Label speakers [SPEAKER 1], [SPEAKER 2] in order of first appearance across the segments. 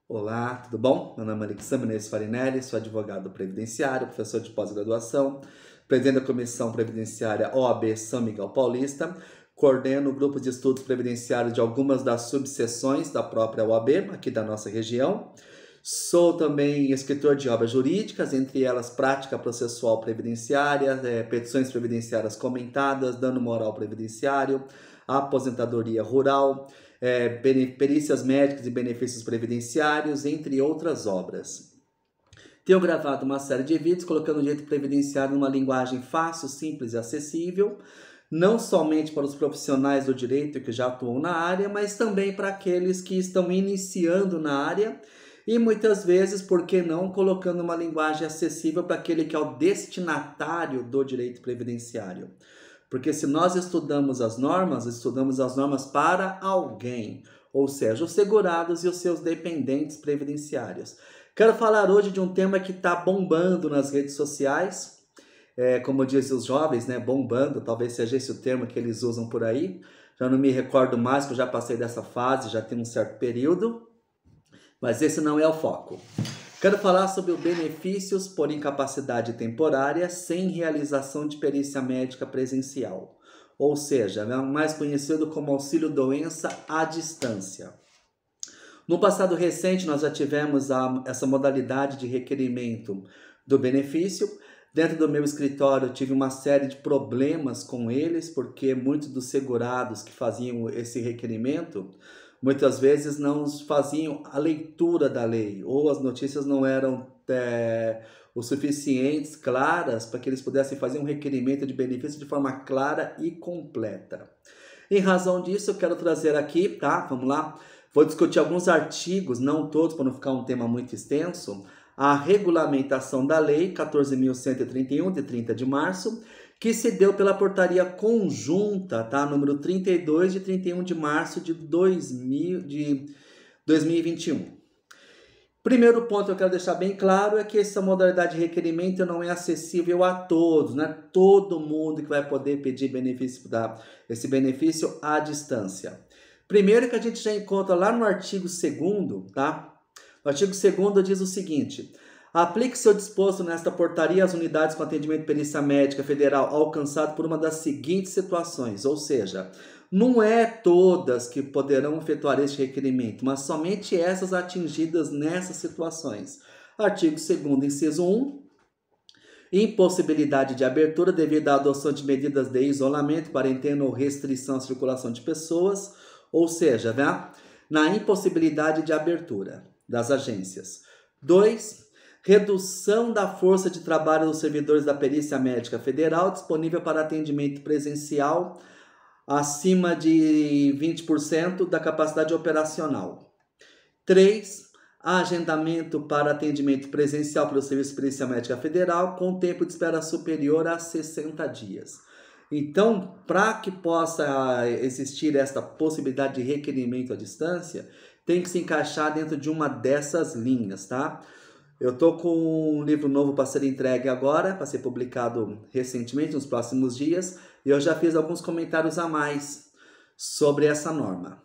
[SPEAKER 1] Olá, tudo bom? Meu nome é Alexandre Menezes Farinelli, sou advogado previdenciário, professor de pós-graduação, presidente da Comissão Previdenciária OAB São Miguel Paulista, coordeno o grupo de estudos previdenciários de algumas das subseções da própria OAB, aqui da nossa região. Sou também escritor de obras jurídicas, entre elas prática processual previdenciária, petições previdenciárias comentadas, dano moral previdenciário, aposentadoria rural, perícias médicas e benefícios previdenciários, entre outras obras. Tenho gravado uma série de vídeos colocando o direito previdenciário numa linguagem fácil, simples e acessível, não somente para os profissionais do direito que já atuam na área, mas também para aqueles que estão iniciando na área e muitas vezes, por que não, colocando uma linguagem acessível para aquele que é o destinatário do direito previdenciário. Porque se nós estudamos as normas para alguém, ou seja, os segurados e os seus dependentes previdenciários. Quero falar hoje de um tema que está bombando nas redes sociais, como dizem os jovens, né? Bombando, talvez seja esse o termo que eles usam por aí. Já não me recordo mais, que eu já passei dessa fase, já tem um certo período, mas esse não é o foco. Quero falar sobre os benefícios por incapacidade temporária sem realização de perícia médica presencial, ou seja, mais conhecido como auxílio-doença à distância. No passado recente, nós já tivemos essa modalidade de requerimento do benefício. Dentro do meu escritório, eu tive uma série de problemas com eles, porque muitos dos segurados que faziam esse requerimento muitas vezes não faziam a leitura da lei, ou as notícias não eram o suficientes, claras, para que eles pudessem fazer um requerimento de benefício de forma clara e completa. Em razão disso, eu quero trazer aqui, tá? Vamos lá. Vou discutir alguns artigos, não todos, para não ficar um tema muito extenso, a regulamentação da lei 14.131, de 30 de março, que se deu pela portaria conjunta, tá? Número 32, de 31 de março de 2021. Primeiro ponto que eu quero deixar bem claro é que essa modalidade de requerimento não é acessível a todos, não é todo mundo que vai poder pedir esse benefício à distância. Primeiro que a gente já encontra lá no artigo 2º, tá? O artigo 2º diz o seguinte: aplique-se o disposto nesta portaria às unidades com atendimento de perícia médica federal alcançado por uma das seguintes situações, ou seja, não é todas que poderão efetuar este requerimento, mas somente essas atingidas nessas situações. Artigo 2º, inciso 1, impossibilidade de abertura devido à adoção de medidas de isolamento, quarentena ou restrição à circulação de pessoas, ou seja, né, na impossibilidade de abertura das agências. 2, redução da força de trabalho dos servidores da Perícia Médica Federal disponível para atendimento presencial acima de 20% da capacidade operacional. 3, agendamento para atendimento presencial pelo Serviço de Perícia Médica Federal com tempo de espera superior a 60 dias. Então, para que possa existir esta possibilidade de requerimento à distância, tem que se encaixar dentro de uma dessas linhas, tá? Eu estou com um livro novo para ser entregue agora, para ser publicado recentemente, nos próximos dias, e eu já fiz alguns comentários a mais sobre essa norma.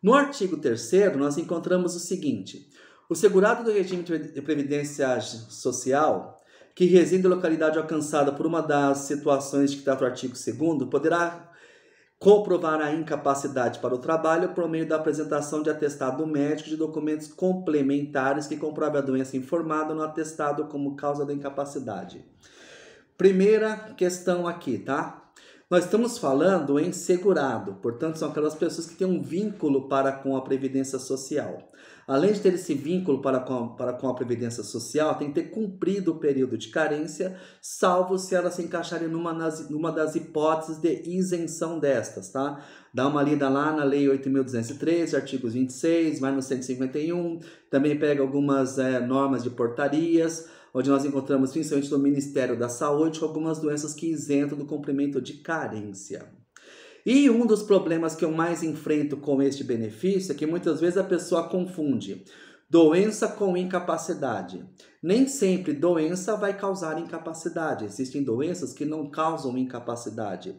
[SPEAKER 1] No artigo 3º, nós encontramos o seguinte: o segurado do regime de previdência social, que reside em localidade alcançada por uma das situações que trata o artigo 2º, poderá comprovar a incapacidade para o trabalho por meio da apresentação de atestado médico de documentos complementares que comprovem a doença informada no atestado como causa da incapacidade. Primeira questão aqui, tá? Nós estamos falando em segurado, portanto, são aquelas pessoas que têm um vínculo para com a Previdência Social. Além de ter esse vínculo para com a Previdência Social, tem que ter cumprido o período de carência, salvo se elas se encaixarem numa das hipóteses de isenção destas, tá? Dá uma lida lá na Lei 8.213, artigos 26, vai no 151, também pega algumas normas de portarias, onde nós encontramos principalmente do Ministério da Saúde com algumas doenças que isentam do cumprimento de carência. E um dos problemas que eu mais enfrento com este benefício é que muitas vezes a pessoa confunde doença com incapacidade. Nem sempre doença vai causar incapacidade. Existem doenças que não causam incapacidade.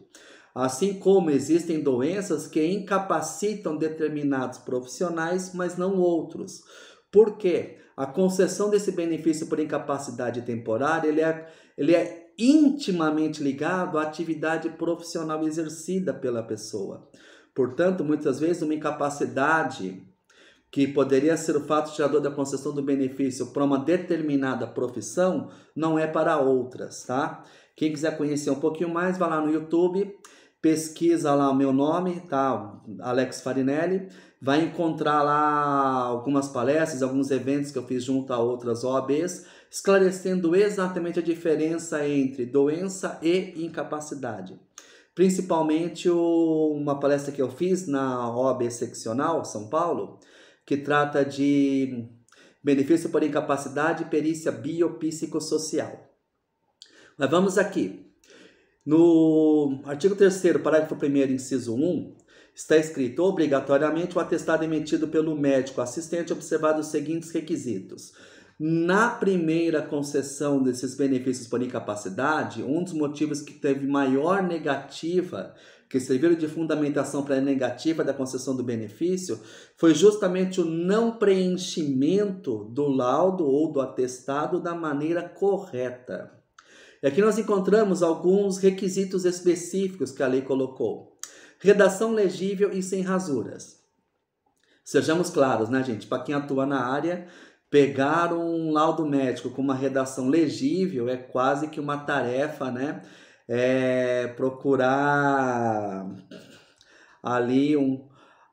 [SPEAKER 1] Assim como existem doenças que incapacitam determinados profissionais, mas não outros. Por quê? A concessão desse benefício por incapacidade temporária, ele é intimamente ligado à atividade profissional exercida pela pessoa. Portanto, muitas vezes uma incapacidade que poderia ser o fato gerador da concessão do benefício para uma determinada profissão, não é para outras, tá? Quem quiser conhecer um pouquinho mais, vai lá no YouTube, pesquisa lá o meu nome, tá? Alex Farinelli, vai encontrar lá algumas palestras, alguns eventos que eu fiz junto a outras OABs, esclarecendo exatamente a diferença entre doença e incapacidade. Principalmente uma palestra que eu fiz na OAB Seccional São Paulo, que trata de benefício por incapacidade e perícia biopsicossocial. Mas vamos aqui. No artigo 3º, parágrafo 1º, inciso 1, está escrito: obrigatoriamente o atestado emitido pelo médico assistente observado os seguintes requisitos. Na primeira concessão desses benefícios por incapacidade, um dos motivos que teve maior negativa, que serviram de fundamentação para a negativa da concessão do benefício, foi justamente o não preenchimento do laudo ou do atestado da maneira correta. E aqui nós encontramos alguns requisitos específicos que a lei colocou. Redação legível e sem rasuras. Sejamos claros, né, gente? Para quem atua na área, pegar um laudo médico com uma redação legível é quase que uma tarefa, né? Procurar ali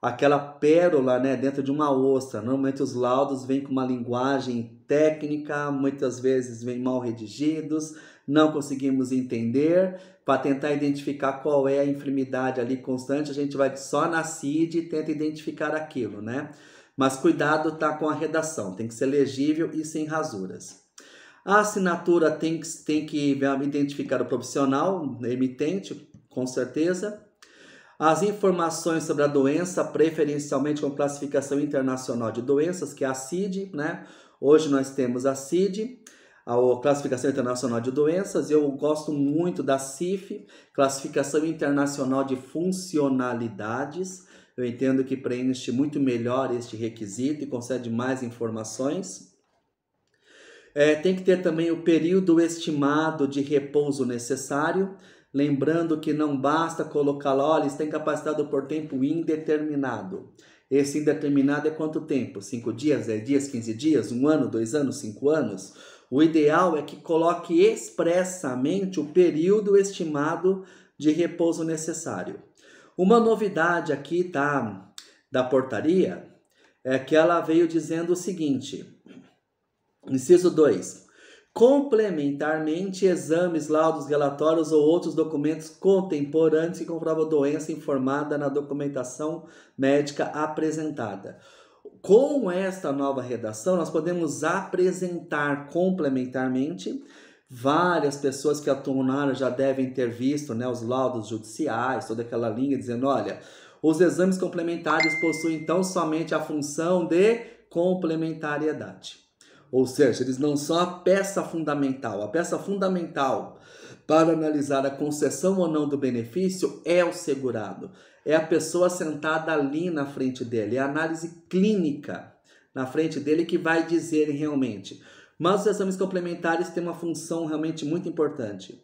[SPEAKER 1] aquela pérola, né, dentro de uma ostra. Normalmente os laudos vêm com uma linguagem técnica, muitas vezes vêm mal redigidos, não conseguimos entender. Para tentar identificar qual é a enfermidade ali constante, a gente vai só na CID e tenta identificar aquilo, né? Mas cuidado tá com a redação, tem que ser legível e sem rasuras. A assinatura tem que identificar o profissional, emitente, com certeza. As informações sobre a doença, preferencialmente com classificação internacional de doenças, que é a CID, né? Hoje nós temos a CID, a Classificação Internacional de Doenças. Eu gosto muito da CIF, Classificação Internacional de Funcionalidades. Eu entendo que preenche muito melhor este requisito e concede mais informações. Tem que ter também o período estimado de repouso necessário, lembrando que não basta colocar lá, olha, está incapacitado por tempo indeterminado. Esse indeterminado é quanto tempo? 5 dias, 10 dias, 15 dias, 1 ano, 2 anos, 5 anos? O ideal é que coloque expressamente o período estimado de repouso necessário. Uma novidade aqui da portaria é que ela veio dizendo o seguinte: inciso 2. Complementarmente, exames, laudos, relatórios ou outros documentos contemporâneos que comprovam doença informada na documentação médica apresentada. Com esta nova redação, nós podemos apresentar complementarmente. Várias pessoas que atuam na área já devem ter visto, né, os laudos judiciais, toda aquela linha dizendo, olha, os exames complementares possuem então somente a função de complementariedade. Ou seja, eles não são a peça fundamental. A peça fundamental para analisar a concessão ou não do benefício é o segurado. É a pessoa sentada ali na frente dele. É a análise clínica na frente dele que vai dizer realmente. Mas os exames complementares têm uma função realmente muito importante.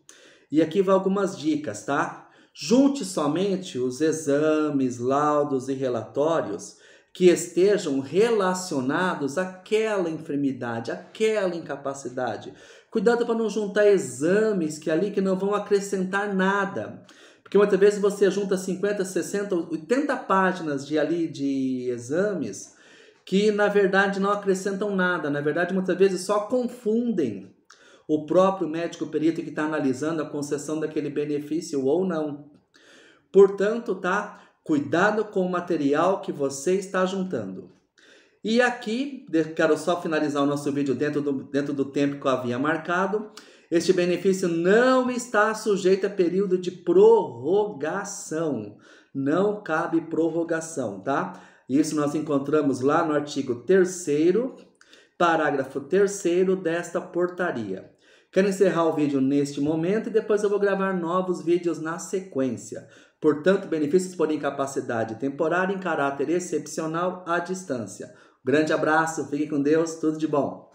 [SPEAKER 1] E aqui vai algumas dicas, tá? Junte somente os exames, laudos e relatórios que estejam relacionados àquela enfermidade, àquela incapacidade. Cuidado para não juntar exames que não vão acrescentar nada. Porque muitas vezes você junta 50, 60, 80 páginas de exames que na verdade não acrescentam nada. Na verdade, muitas vezes só confundem o próprio médico perito que está analisando a concessão daquele benefício ou não. Portanto, tá? Cuidado com o material que você está juntando. E aqui, quero só finalizar o nosso vídeo dentro do tempo que eu havia marcado. Este benefício não está sujeito a período de prorrogação. Não cabe prorrogação, tá? Isso nós encontramos lá no artigo 3º, parágrafo 3º desta portaria. Quero encerrar o vídeo neste momento e depois eu vou gravar novos vídeos na sequência. Portanto, benefícios por incapacidade temporária em caráter excepcional à distância. Grande abraço, fique com Deus, tudo de bom.